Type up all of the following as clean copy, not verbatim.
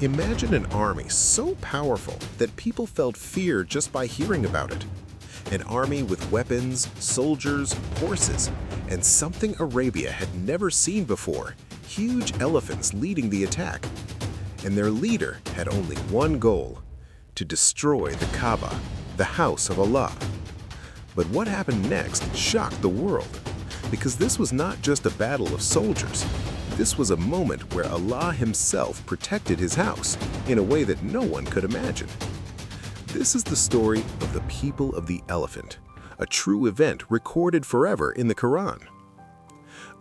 Imagine an army so powerful that people felt fear just by hearing about it. An army with weapons, soldiers, horses, and something Arabia had never seen before, huge elephants leading the attack. And their leader had only one goal: to destroy the Kaaba, the house of Allah. But what happened next shocked the world, because this was not just a battle of soldiers. This was a moment where Allah himself protected his house in a way that no one could imagine. This is the story of the people of the elephant, a true event recorded forever in the Qur'an.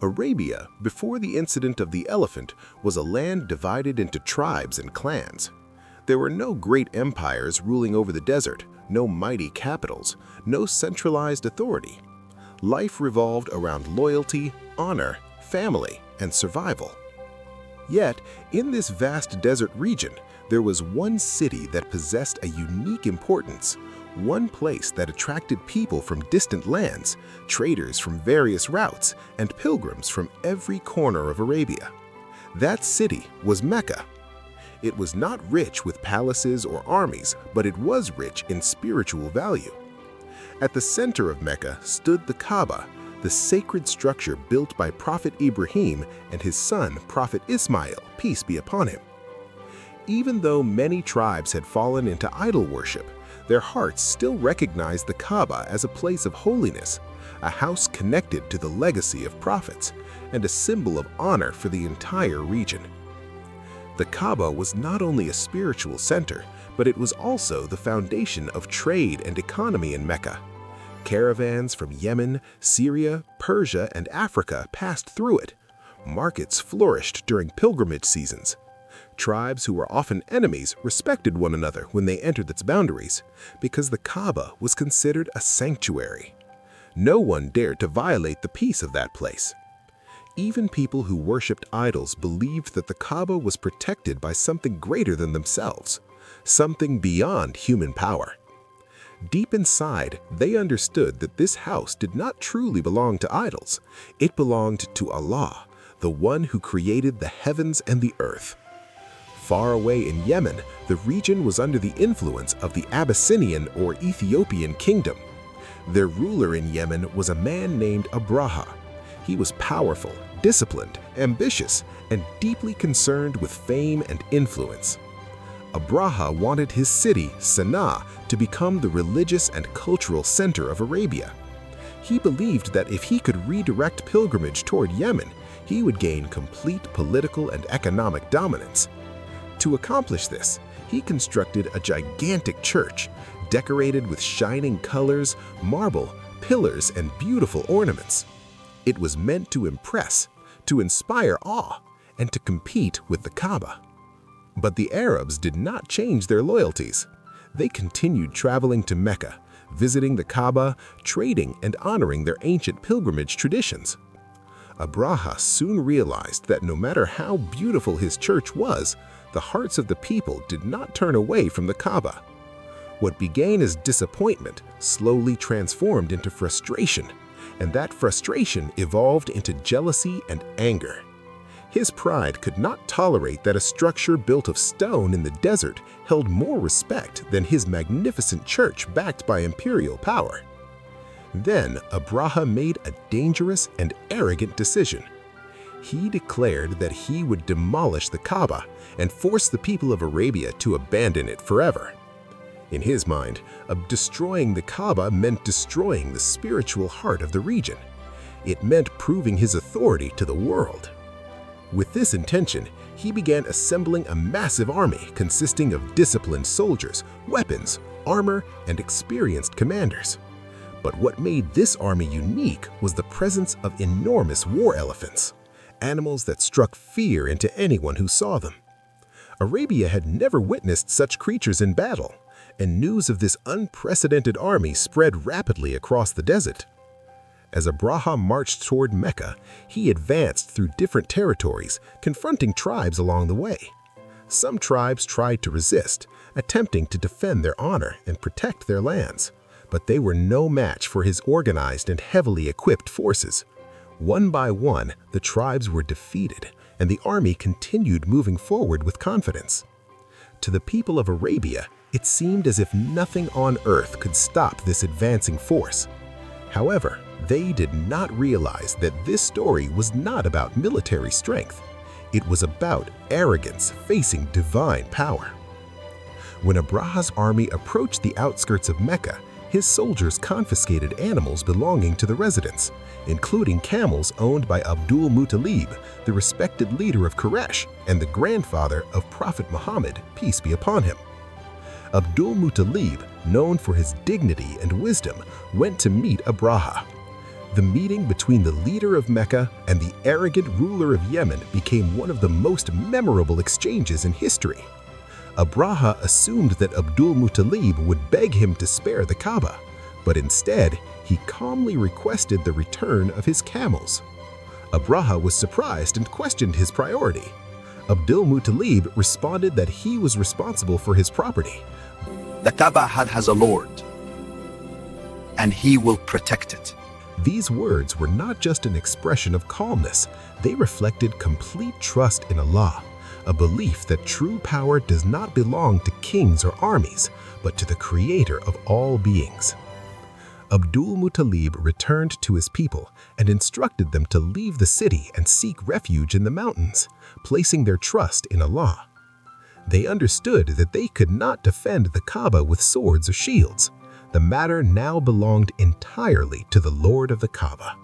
Arabia, before the incident of the elephant, was a land divided into tribes and clans. There were no great empires ruling over the desert, no mighty capitals, no centralized authority. Life revolved around loyalty, honor, family, and survival. Yet, in this vast desert region, there was one city that possessed a unique importance, one place that attracted people from distant lands, traders from various routes, and pilgrims from every corner of Arabia. That city was Mecca. It was not rich with palaces or armies, but it was rich in spiritual value. At the center of Mecca stood the Kaaba, the sacred structure built by Prophet Ibrahim and his son, Prophet Ismail, peace be upon him. Even though many tribes had fallen into idol worship, their hearts still recognized the Kaaba as a place of holiness, a house connected to the legacy of prophets, and a symbol of honor for the entire region. The Kaaba was not only a spiritual center, but it was also the foundation of trade and economy in Mecca. Caravans from Yemen, Syria, Persia, and Africa passed through it. Markets flourished during pilgrimage seasons. Tribes who were often enemies respected one another when they entered its boundaries, because the Kaaba was considered a sanctuary. No one dared to violate the peace of that place. Even people who worshipped idols believed that the Kaaba was protected by something greater than themselves, something beyond human power. Deep inside, they understood that this house did not truly belong to idols. It belonged to Allah, the one who created the heavens and the earth. Far away in Yemen, the region was under the influence of the Abyssinian or Ethiopian kingdom. Their ruler in Yemen was a man named Abraha. He was powerful, disciplined, ambitious, and deeply concerned with fame and influence. Abraha wanted his city, Sana'a, to become the religious and cultural center of Arabia. He believed that if he could redirect pilgrimage toward Yemen, he would gain complete political and economic dominance. To accomplish this, he constructed a gigantic church, decorated with shining colors, marble, pillars, and beautiful ornaments. It was meant to impress, to inspire awe, and to compete with the Kaaba. But the Arabs did not change their loyalties. They continued traveling to Mecca, visiting the Kaaba, trading, and honoring their ancient pilgrimage traditions. Abraha soon realized that no matter how beautiful his church was, the hearts of the people did not turn away from the Kaaba. What began as disappointment slowly transformed into frustration, and that frustration evolved into jealousy and anger. His pride could not tolerate that a structure built of stone in the desert held more respect than his magnificent church backed by imperial power. Then Abraha made a dangerous and arrogant decision. He declared that he would demolish the Kaaba and force the people of Arabia to abandon it forever. In his mind, destroying the Kaaba meant destroying the spiritual heart of the region. It meant proving his authority to the world. With this intention, he began assembling a massive army consisting of disciplined soldiers, weapons, armor, and experienced commanders. But what made this army unique was the presence of enormous war elephants, animals that struck fear into anyone who saw them. Arabia had never witnessed such creatures in battle, and news of this unprecedented army spread rapidly across the desert. As Abraha marched toward Mecca, he advanced through different territories, confronting tribes along the way. Some tribes tried to resist, attempting to defend their honor and protect their lands, but they were no match for his organized and heavily equipped forces. One by one, the tribes were defeated, and the army continued moving forward with confidence. To the people of Arabia, it seemed as if nothing on earth could stop this advancing force. However, they did not realize that this story was not about military strength. It was about arrogance facing divine power. When Abraha's army approached the outskirts of Mecca, his soldiers confiscated animals belonging to the residents, including camels owned by Abdul Muttalib, the respected leader of Quraysh and the grandfather of Prophet Muhammad, peace be upon him. Abdul Muttalib, known for his dignity and wisdom, went to meet Abraha. The meeting between the leader of Mecca and the arrogant ruler of Yemen became one of the most memorable exchanges in history. Abraha assumed that Abdul Muttalib would beg him to spare the Kaaba, but instead, he calmly requested the return of his camels. Abraha was surprised and questioned his priority. Abdul Muttalib responded that he was responsible for his property. The Kaaba has a Lord, and He will protect it. These words were not just an expression of calmness, they reflected complete trust in Allah, a belief that true power does not belong to kings or armies, but to the Creator of all beings. Abdul Muttalib returned to his people and instructed them to leave the city and seek refuge in the mountains, placing their trust in Allah. They understood that they could not defend the Kaaba with swords or shields. The matter now belonged entirely to the Lord of the Kaaba.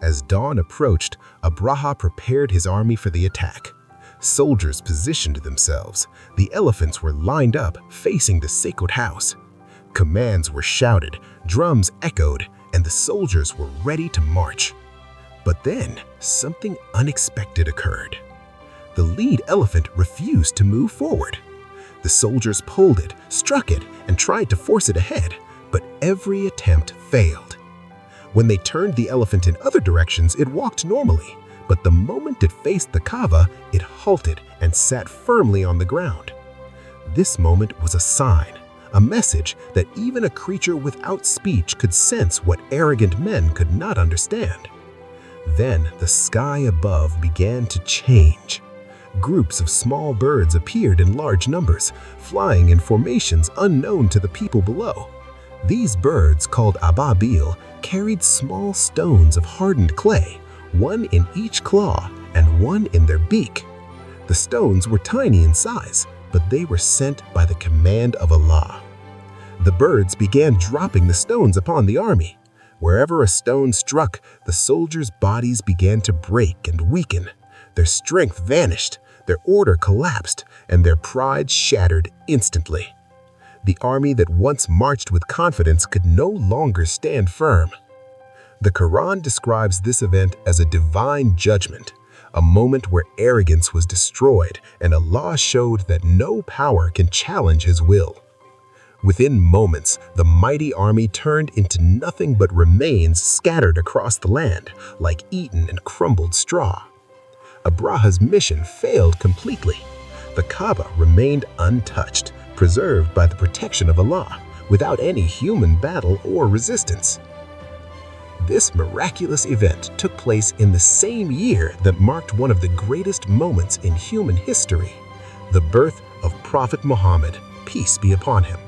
As dawn approached, Abraha prepared his army for the attack. Soldiers positioned themselves. The elephants were lined up, facing the sacred house. Commands were shouted, drums echoed, and the soldiers were ready to march. But then, something unexpected occurred. The lead elephant refused to move forward. The soldiers pulled it, struck it, and tried to force it ahead, but every attempt failed. When they turned the elephant in other directions, it walked normally, but the moment it faced the Kaaba, it halted and sat firmly on the ground. This moment was a sign, a message that even a creature without speech could sense what arrogant men could not understand. Then the sky above began to change. Groups of small birds appeared in large numbers, flying in formations unknown to the people below. These birds, called ababil, carried small stones of hardened clay, one in each claw and one in their beak. The stones were tiny in size, but they were sent by the command of Allah. The birds began dropping the stones upon the army. Wherever a stone struck, the soldiers' bodies began to break and weaken. Their strength vanished, their order collapsed, and their pride shattered instantly. The army that once marched with confidence could no longer stand firm. The Quran describes this event as a divine judgment, a moment where arrogance was destroyed and Allah showed that no power can challenge His will. Within moments, the mighty army turned into nothing but remains scattered across the land, like eaten and crumbled straw. Abraha's mission failed completely. The Kaaba remained untouched, preserved by the protection of Allah, without any human battle or resistance. This miraculous event took place in the same year that marked one of the greatest moments in human history, the birth of Prophet Muhammad, peace be upon him.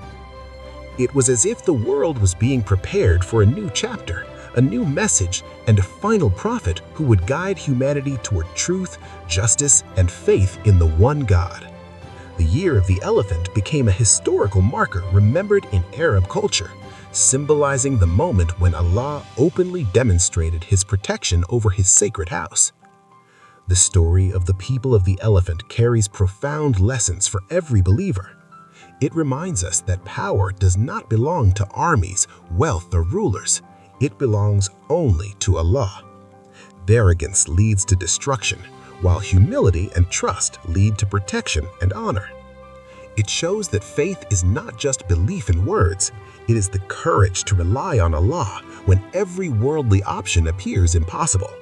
It was as if the world was being prepared for a new chapter, a new message, and a final prophet who would guide humanity toward truth, justice, and faith in the one God. The Year of the Elephant became a historical marker remembered in Arab culture, symbolizing the moment when Allah openly demonstrated His protection over His sacred house. The story of the people of the elephant carries profound lessons for every believer. It reminds us that power does not belong to armies, wealth, or rulers. It belongs only to Allah. Arrogance leads to destruction, while humility and trust lead to protection and honor. It shows that faith is not just belief in words, it is the courage to rely on Allah when every worldly option appears impossible.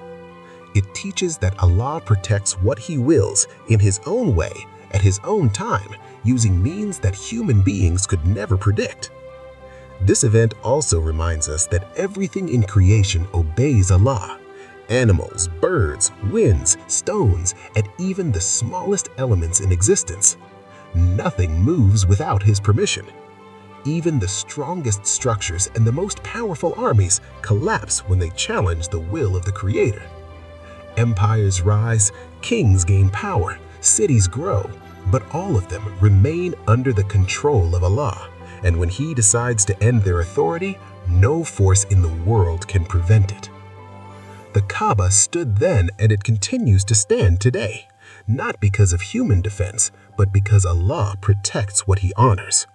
It teaches that Allah protects what He wills in His own way, at His own time, using means that human beings could never predict. This event also reminds us that everything in creation obeys Allah. Animals, birds, winds, stones, and even the smallest elements in existence. Nothing moves without his permission. Even the strongest structures and the most powerful armies collapse when they challenge the will of the Creator. Empires rise, kings gain power, cities grow, but all of them remain under the control of Allah, and when He decides to end their authority, no force in the world can prevent it. The Kaaba stood then and it continues to stand today, not because of human defense, but because Allah protects what He honors.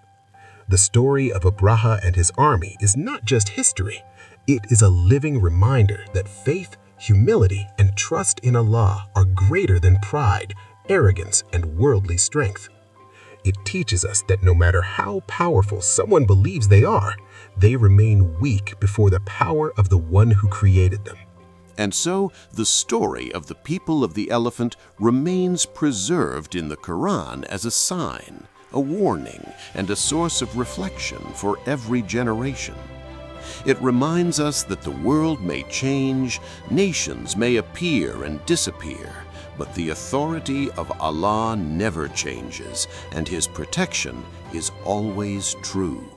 The story of Abraha and his army is not just history, it is a living reminder that faith, humility, and trust in Allah are greater than pride, arrogance, and worldly strength. It teaches us that no matter how powerful someone believes they are, they remain weak before the power of the one who created them. And so, the story of the people of the elephant remains preserved in the Qur'an as a sign, a warning, and a source of reflection for every generation. It reminds us that the world may change, nations may appear and disappear, but the authority of Allah never changes, and His protection is always true.